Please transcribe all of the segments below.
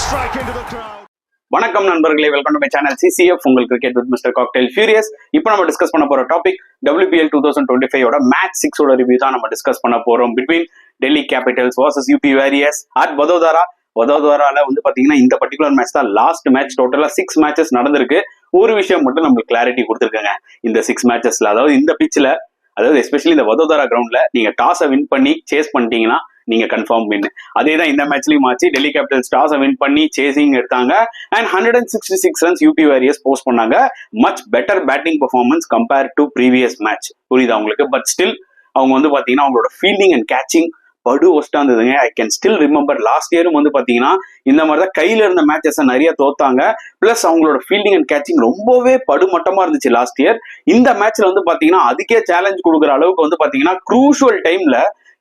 strike into the crowd. வணக்கம் நண்பர்களே, welcome to my channel CCF உங்கள் cricket with mister cocktail furious. இப்போ நம்ம டிஸ்கஸ் பண்ண போற டாபிக் WPL 2025 மேட்ச் 6 ரிவ்யூ தான் நம்ம டிஸ்கஸ் பண்ண போறோம். Between Delhi Capitals vs UP Warriors at வதோதரால வந்து பாத்தீங்கன்னா இந்த பர்டிகுலர் மேட்ச் தான் லாஸ்ட் மேட்ச். டோட்டலா 6 மேட்சஸ் நடந்திருக்கு. ஒரு விஷயம் மட்டும் நம்மளுக்கு கிளாரிட்டி கொடுத்துருக்காங்க இந்த 6 மேட்சஸ்ல. அதாவது இந்த பிச்சில், அதாவது எஸ்பெஷலி இந்த வதோதரா கிரவுண்ட்ல நீங்க டாஸை வின் பண்ணி சேஸ் பண்ணிட்டீங்கன்னா நீங்க கன்ஃபார்ம் வின். அதே தான் இந்த மேட்ச்லயும் ஆச்சு. டெல்லி கேபிட்டல்ஸ் டாஸை வின் பண்ணி சேசிங் எடுத்தாங்க and 166 runs UP Warriors post பண்ணாங்க. Much better batting performance compare to previous match. புரியுதா உங்களுக்கு? பட் ஸ்டில் அவங்க வந்து பாத்தீங்கன்னா அவங்களோட ஃபீல்டிங் அண்ட் கேச்சிங் படு ஒஸ்டா இருந்ததுங்க. I can still remember last இயரும் வந்து பாத்தீங்கன்னா இந்த மாதிரிதான் கையில இருந்த மேட்சஸ் நிறைய தோத்தாங்க. பிளஸ் அவங்களோட ஃபீல்டிங் அண்ட் கேச்சிங் ரொம்பவே படுமட்டமா இருந்துச்சு லாஸ்ட் இயர். இந்த மேட்ச்ல வந்து பாத்தீங்கன்னா அதுக்கே சேலஞ்ச் கொடுக்குற அளவுக்கு வந்து பாத்தீங்கன்னா க்ரூஷுவல் டைம்ல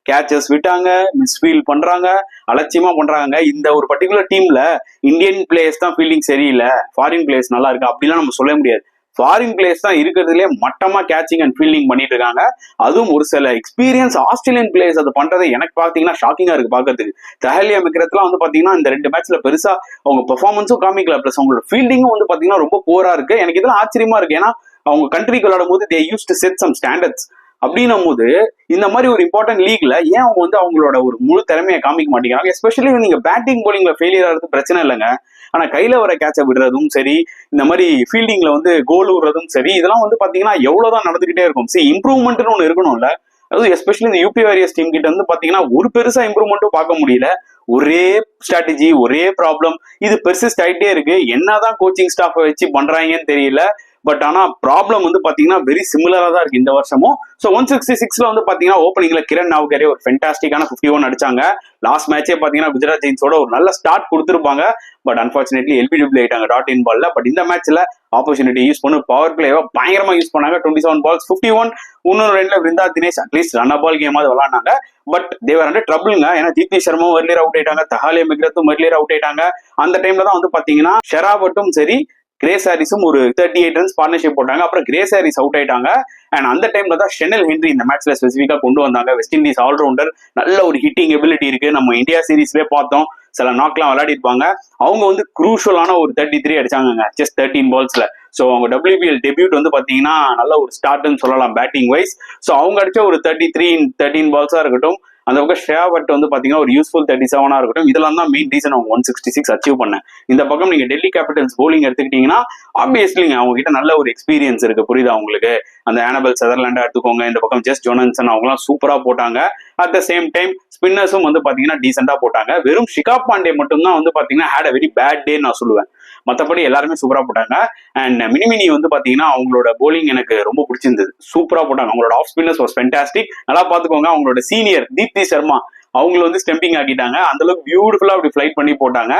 கேச்சஸ் விட்டாங்க, மிஸ்ஃபீல் பண்றாங்க, அலட்சியமா பண்றாங்க. இந்த ஒரு பர்டிகுலர் டீம்ல இந்தியன் பிளேயர்ஸ் தான் ஃபீல்டிங் சரியில்லை, ஃபாரின் பிளேயர்ஸ் நல்லா இருக்கு அப்படிலாம் நம்ம சொல்ல முடியாது. ஃபாரின் பிளேயர்ஸ் தான் இருக்கிறதுலே மட்டமா கேச்சிங் அண்ட் ஃபீல்டிங் பண்ணிட்டு இருக்காங்க. அதுவும் ஒரு சில எக்ஸ்பீரியன்ஸ் ஆஸ்திரேலியன் பிளேயர்ஸ் அதை பண்றது எனக்கு பாத்தீங்கன்னா ஷாக்கிங்கா இருக்கு பாக்கிறதுக்கு. தஹலியா மெக்ரத்லாம் வந்து பாத்தீங்கன்னா இந்த 2 மேட்ச்ல பெருசா அவங்க பெர்ஃபார்மன்ஸும் காமிக்கல. பிளஸ் அவங்களோட ஃபீல்டிங்கும் வந்து பாத்தீங்கன்னா ரொம்ப போரா இருக்கு. எனக்கு இதெல்லாம் ஆச்சரியமா இருக்கு. ஏன்னா அவங்க கண்ட்ரிக்கு விளையாடும் போது they use to set some standards. அப்படின்னும் போது இந்த மாதிரி ஒரு இம்பார்ட்டன்ட் லீக்ல ஏன் அவங்க வந்து அவங்களோட ஒரு முழு திறமையை காமிக்க மாட்டேங்கிறாங்க? எஸ்பெஷலி நீங்க பேட்டிங் போலிங்ல ஃபெயிலியர் ஆகிறது பிரச்சனை இல்லைங்க. ஆனா கையில வர கேட்ச விடுறதும் சரி, இந்த மாதிரி ஃபீல்டிங்ல வந்து கோல் விடுறதும் சரி, இதெல்லாம் வந்து பாத்தீங்கன்னா எவ்வளவுதான் நடந்துகிட்டே இருக்கும். இம்ப்ரூவ்மெண்ட்னு ஒண்ணு இருக்கணும்ல. அதாவது எஸ்பெஷலி இந்த யூபி வாரியர்ஸ் டீம் கிட்ட வந்து பாத்தீங்கன்னா ஒரு பெருசா இம்ப்ரூவ்மெண்ட்டும் பார்க்க முடியல. ஒரே ஸ்ட்ராட்டஜி, ஒரே ப்ராப்ளம், இது பெர்சிஸ்ட் ஆயிட்டே இருக்கு. என்னதான் கோச்சிங் ஸ்டாஃபை வச்சு பண்றாங்கன்னு தெரியல. பட் ஆனா ப்ராப்ளம் வந்து பாத்தீங்கன்னா வெரி சிமிலரா தான் இருக்கு இந்த வருஷமும். ஸோ 166ல வந்து பாத்தீங்கன்னா ஓப்பனிங்ல கிரண் நாவுகரே ஒரு ஃபென்டாஸ்டிக்கான 51 அடிச்சாங்க. லாஸ்ட் மேட்சே பாத்தீங்கன்னா குஜராத் ஜெயின்ஸோட ஒரு நல்ல ஸ்டார்ட் கொடுத்துருப்பாங்க. பட் அன்பார்ச்சுனேட்லி LBW ஆயிட்டாங்க டாட் இன் பால்ல. பட் இந்த மேட்ச்ல ஆப்பர்ச்சுனிட்டி யூஸ் பண்ணி பவர் பிளேவை பயங்கரமா யூஸ் பண்ணாங்க. 27 balls 51. இன்னொரு ரெண்டுல Vrinda Dinesh at least run ball கேமாவது விளாண்டாங்க. பட் தேவர் அண்டர் ட்ரபிள்ங்க. ஏன்னா தீப்தி சர்மாவும் எர்லியர் அவுட் ஆயிட்டாங்க, தஹாலியா மெக்ரத்தும் எர்லியர் அவுட் ஆயிட்டாங்க. அந்த டைம்ல தான் வந்து பாத்தீங்கன்னா ஷெராவட்டும் சரி, கிரேஸ் ஹாரிஸும் ஒரு 38 ரன்ஸ் பார்ட்னர்ஷிப் போட்டாங்க. அப்புறம் கிரேஸ் ஹாரிஸ் அவுட் ஆயிட்டாங்க. அண்ட் அந்த டைம்ல தான் ஷெனல் ஹென்ரி இந்த மேட்ச்ல ஸ்பெசிஃபிக்கா கொண்டு வந்தாங்க. வெஸ்ட் இண்டீஸ் ஆல்ரவுண்டர், நல்ல ஒரு ஹிட்டிங் எபிலிட்டி இருக்கு. நம்ம இந்தியா சீரீஸ்லேயே பார்த்தோம், சில நாக்லாம் விளையாடி இருப்பாங்க. அவங்க வந்து குரூஷலான ஒரு 33 அடிச்சாங்க ஜஸ்ட் 13 balls. ஸோ அவங்க WPL டெபியூட் வந்து பாத்தீங்கன்னா நல்ல ஒரு ஸ்டார்ட்னு சொல்லலாம் பேட்டிங் வைஸ். ஸோ அவங்க அடிச்ச ஒரு 33 in 13 balls இருக்கட்டும், அந்த பக்கம் ஷேவர்ட் வந்து பாத்தீங்கன்னா ஒரு யூஸ்ஃபுல் 37 இருக்கட்டும், இதெல்லாம் தான் மெயின் ரீசன் அவங்க 166 அச்சீவ் பண்ணேன். இந்த பக்கம் நீங்க டெல்லி கேபிட்டல்ஸ் போலிங் எடுத்துக்கிட்டீங்கன்னா ஆப்வியஸ்லிங்க அவங்க கிட்ட நல்ல ஒரு எக்ஸ்பீரியன்ஸ் இருக்கு. புரியுதா உங்களுக்கு? அந்த ஆனபல் சதர்லாண்டா எடுத்துக்கோங்க, இந்த பக்கம் ஜஸ்ட் ஜோனன்சன், அவங்கலாம் சூப்பரா போட்டாங்க. அட் த சேம் டைம் ஸ்பின்னர்ஸும் வந்து பாத்தீங்கன்னா டீசெண்டா போட்டாங்க. வெறும் ஷிகாப் பாண்டே மட்டும் தான் வந்து பாத்தீங்கன்னா had a very bad day நான் சொல்லுவேன். மற்றபடி எல்லாருமே சூப்பரா போட்டாங்க. அண்ட் மினிமினி வந்து பாத்தீங்கன்னா அவங்களோட போலிங் எனக்கு ரொம்ப பிடிச்சிருந்தது. சூப்பரா போட்டாங்க. அவங்களோட ஆஃப் ஸ்பின்னர்ஸ் வாஸ் ஃபென்டாஸ்டிக். நல்லா பாத்துக்கோங்க. அவங்களோட சீனியர் தீப்தி சர்மா அவங்களை வந்து ஸ்டெம்பிங் ஆக்கிட்டாங்க. அந்த அளவுக்கு பியூட்டிஃபுல்லா அப்படி ஃபிளைட் பண்ணி போட்டாங்க.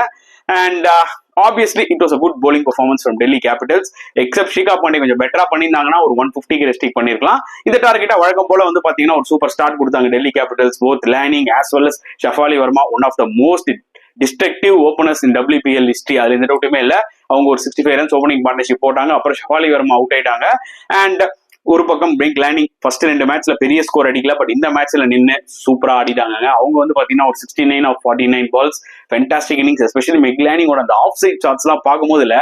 And obviously it was a good bowling performance from Delhi Capitals. except Shikha Pandey கொஞ்சம் பெட்டரா பண்ணியிருந்தாங்கன்னா ஒரு 150க்கு ரெஸ்ட்ரிக்ட் பண்ணிருக்கலாம். இந்த டார்கெட்டா வழக்கம் போல வந்து பாத்தீங்கன்னா ஒரு சூப்பர் ஸ்டார்ட் கொடுத்தாங்க Delhi Capitals. Both Lanning as well as Shafali Verma, one of the most destructive openers in WPL history. அதுல எந்த டவுட்டுமே இல்ல. அவங்க ஒரு 65 ரன்ஸ் ஓப்பனிங் பார்ட்னர்ஷிப் போட்டாங்க. அப்புறம் ஷஃபாலி வர்மா அவுட் ஆயிட்டாங்க. அண்ட் ஒரு பக்கம் பிரிங்க் லேனிங் ஃபர்ஸ்ட் 2 மேட்ச்ல பெரிய ஸ்கோர் அடிக்கல. பட் இந்த மேட்ச்ல நின்று சூப்பரா ஆடிட்டாங்க. அவங்க வந்து பாத்தீங்கன்னா ஒரு 69 of 49 balls fantastic innings. Especially Meg லேனிங்கோட அந்த ஆஃப் சைட் ஷாட்ஸ் எல்லாம் பார்க்கும்போது இல்ல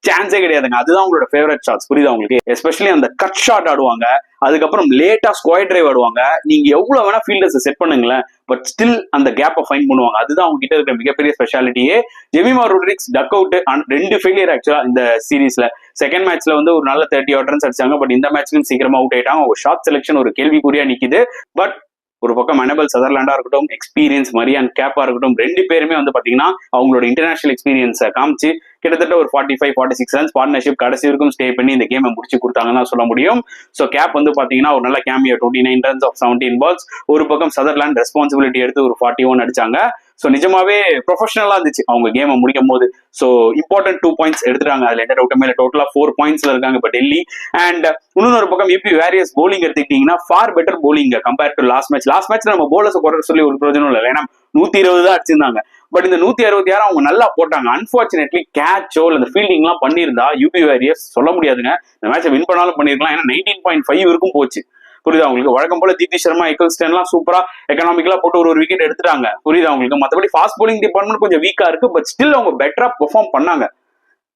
சான்ஸே கிடையாதுங்க. அதுதான் அவங்களோட ஃபேவரட் ஷாட்ஸ். புரியுதா உங்களுக்கு? எஸ்பெஷலி அந்த கட் ஷாட் ஆடுவாங்க, அதுக்கப்புறம் லேட்டா ஸ்கொயர் டிரைவ் ஆடுவாங்க. நீங்க எவ்வளவு வேணா ஃபீல்டர்ஸ் செட் பண்ணுங்களேன், பட் ஸ்டில் அந்த கேப்பை ஃபைண்ட் பண்ணுவாங்க. அதுதான் அவங்க கிட்ட இருக்கிற மிகப்பெரிய ஸ்பெஷாலிட்டியே. Jemimah Rodrigues duck out, 2 failure ஆக்சுவலா இந்த சீரீஸ்ல. செகண்ட் மேட்ச்ல வந்து ஒரு நல்ல 30 ரன்ஸ் அடிச்சாங்க. பட் இந்த மேட்ச்லயும் சீக்கிரமா அவுட் ஆயிட்டாங்க. ஒரு ஷார்ட் செலக்ஷன் ஒரு கேள்விக்குறியா நிக்குது. பட் ஒரு பக்கம் ஆனபல் சதர்லாண்டா இருக்கட்டும், எக்ஸ்பீரியன்ஸ் மரியான் கேப்பா இருக்கட்டும், 2 பேருமே வந்து பாத்தீங்கன்னா அவங்களோட இன்டர்நேஷனல் எக்ஸ்பீரியன்ஸை காமிச்சு கிட்டத்தட்ட ஒரு 45-46 ரன்ஸ் பார்ட்னர்ஷிப் கடைசி வரைக்கும் ஸ்டே பண்ணி இந்த கேமை முடிச்சு கொடுத்தாங்கன்னு தான் சொல்ல முடியும். ஸோ கேப் வந்து பாத்தீங்கன்னா ஒரு நல்ல கேமியோ 29 runs of 17 balls. ஒரு பக்கம் சதர்லாண்ட் ரெஸ்பான்சிபிலிட்டி எடுத்து ஒரு 41 அடிச்சாங்க. ஸோ நிஜமாவே ப்ரொஃபஷனலா இருந்துச்சு அவங்க கேமை முடிக்கும் போது. ஸோ இம்பார்ட்டன்ட் 2 points எடுத்துட்டாங்க. அதுல எந்த டவுட்டுமே இல்லை. டோட்டலா 4 pointsல இருக்காங்க இப்போ டெல்லி. அண்ட் இன்னொரு பக்கம் யூபி வாரியர்ஸ் போலிங் எடுத்துக்கிட்டீங்கன்னா far better bowling compare to last match. Last மேட்ச்ல நம்ம போலர்ஸ் குறை சொல்லி ஒரு பிரயோஜனம் இல்லை. ஏன்னா 120 தான் அடிச்சிருந்தாங்க. பட் இந்த 166 அவங்க நல்லா போட்டாங்க. அன்பார்ச்சுனேட்லி கேட்சோ இல்ல ஃபீல்டிங் எல்லாம் பண்ணியிருந்தா யூபி வாரியர்ஸ் சொல்ல முடியாதுங்க, இந்த மேட்சை வின் பண்ணாலும் பண்ணிருக்கலாம். ஏன்னா 19.5 வரைக்கும் போச்சு. புரியுதா உங்களுக்கு? வழக்கம் போல தீப்தி சர்மா, எக்கல்ஸ்டன்லாம் சூப்பரா எக்கனாமிக்கலா போட்டு ஒரு விக்கெட் எடுத்துட்டாங்க, புரியுதா உங்களுக்கு? மற்றபடி ஃபாஸ்ட் bowling டிபார்ட்மெண்ட் கொஞ்சம் வீக்கா இருக்கு, பட் ஸ்டில் அவங்க பெட்டரா பெர்ஃபார்ம் பண்ணாங்க.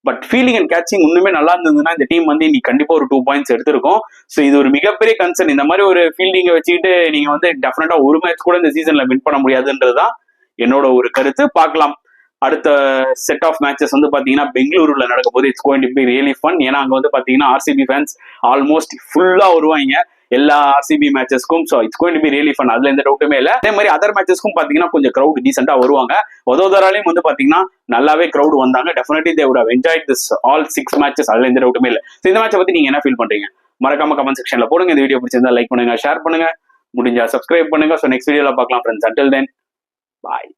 பட் ஃபீல்டிங் அண்ட் கேட்சிங் இன்னுமே நல்லா இருந்ததுன்னா இந்த டீம் வந்து இன்னைக்கு கண்டிப்பா ஒரு 2 பாயிண்ட்ஸ் எடுத்திருக்கும். ஸோ இது ஒரு மிகப்பெரிய கன்சர்ன். இந்த மாதிரி ஒரு ஃபீல்டிங்கை வச்சுக்கிட்டு நீங்க வந்து டெஃபினட்டா ஒரு மேட்ச் கூட இந்த சீசன்ல வின் பண்ண முடியாதுன்றதுதான் என்னோட ஒரு கருத்து. பார்க்கலாம். அடுத்த செட் ஆஃப் மேட்சஸ் வந்து பாத்தீங்கன்னா பெங்களூருல நடக்க போது. It's going to be really fun. ஏன்னா அங்க வந்து பாத்தீங்கன்னா ஆர்சிபி ஃபேன்ஸ் ஆல்மோஸ்ட் ஃபுல்லா வருவாங்க எல்லா ஆர்சிபி மேட்சஸ்க்கும். So it's going to be really fun, அதுல எந்த டவுட்டுமே இல்லை. அதே மாதிரி அதர் மேட்சஸ்க்கும் பாத்தீங்கன்னா கொஞ்சம் கிரௌட் டீசெண்டா வருவாங்க. வதோதராலையும் வந்து பாத்தீங்கன்னா நல்லாவே கிரௌட் வந்தாங்க. Definitely they would have enjoyed this all 6 matches, அதுல எந்த டவுட்டுமே இல்லை. ஸோ இந்த மேட்சை பத்தி நீங்க என்ன ஃபீல் பண்றீங்க? மறக்காம கமெண்ட் செக்ஷன்ல போடுங்க. இந்த வீடியோ பிடிச்சிருந்தா லைக் பண்ணுங்க, ஷேர் பண்ணுங்க, முடிஞ்சா சப்ஸ்கிரைப் பண்ணுங்க. ஸோ நெக்ஸ்ட் வீடியோல பார்க்கலாம் ஃப்ரெண்ட்ஸ். அன்டில் தென் பாய்.